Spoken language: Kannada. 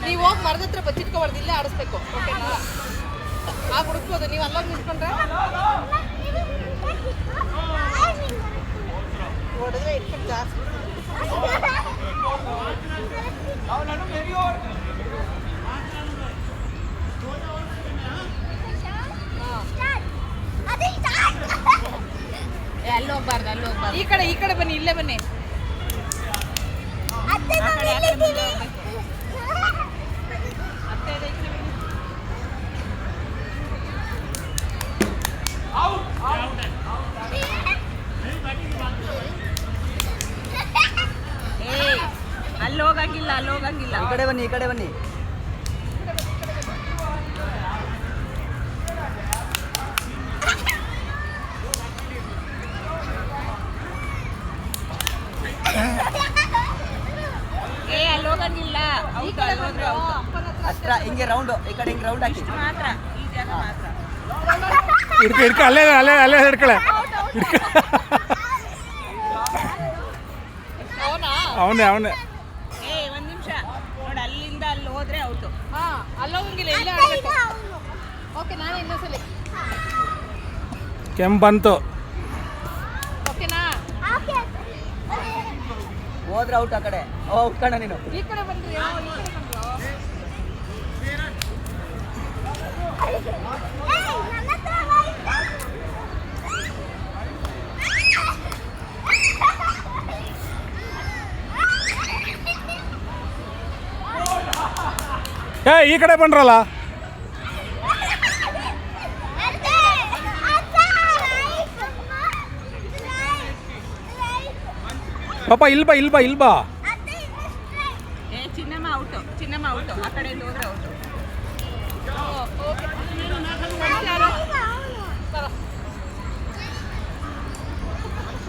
ನೀವು ಹೋಗಿ ಮರದ ಹತ್ರ ಬಚ್ಚಿಟ್ಕೊಬಾರ್ದು, ಇಲ್ಲೇ ಆಡಿಸ್ಬೇಕು. ಓಕೆನಾ? ಆಗ ಹುಡುಕ್ಬೋದು. ನೀವು ಅಲ್ಲೋಗಿ ನಿಂತ್ಕೊಂಡ್ರೆ ಹೊಡೆದ್ರೆ ಇಟ್ಕೊಂಡು ಜಾಸ್ತಿ. ಅಲ್ಲಿ ಹೋಗ್ಬಾರ್ದು, ಅಲ್ಲಿ ಹೋಗ್ಬಾರ್ದು. ಈ ಕಡೆ ಬನ್ನಿ, ಇಲ್ಲೇ ಬನ್ನಿ. ಅಲ್ಲಿ ಹೋಗಂಗಿಲ್ಲ, ಅಲ್ಲಿ ಹೋಗಂಗಿಲ್ಲ. ಈ ಕಡೆ ಬನ್ನಿ, ಈ ಕಡೆ ಬನ್ನಿ. ಅಲ್ಲಿ ಹೋಗಂಗಿಲ್ಲ. ಹತ್ರ ಹಿಂಗೆ ರೌಂಡು, ಈ ಕಡೆ ಹಿಂಗೆ ರೌಂಡ್ ಹಾಕಿ ಮಾತ್ರ, ಈ ಜಾಗ ಮಾತ್ರ. ಹಿಡ್ಕ ಅಲ್ಲೇ ಅಲ್ಲೇ ಅಲ್ಲೇ ಹಿಡ್ಕಳೆ. ಅವನೇ ಒಂದ್ ನಿಮಿಷ ನೋಡಿ, ಅಲ್ಲಿಂದ ಅಲ್ಲಿ ಹೋದ್ರೆ ಔಟು. ಅಲ್ಲೋಗಂಗಿಲ್ಲ, ಇಲ್ಲೇ ಆಡ್ಬೇಕು. ಓಕೆ, ನಾನು ಇನ್ನೊಂದ್ಸಲಿ. ಕೆಂಪು ಬಂತು. ಓಕೆನಾ? ಹೋದ್ರೆ ಔಟ್. ಆ ಕಡೆ ಔಟ್ ಕಣ ನೀನು. ಈ ಕಡೆ ಬನ್ರಿ. ಈ ಕಡೆ ಬನ್ರಲ್ಲ. ಪಾಪ ಇಲ್ಬಾ ಇಲ್ಬಾ ಇಲ್ಬಾ. ಚಿನ್ನಮ್ಮ ಔಟು, ಚಿನ್ನಮ್ಮ ಔಟು. ಆ ಕಡೆಯಿಂದ ಹೋದ್ರೆ ಔಟು.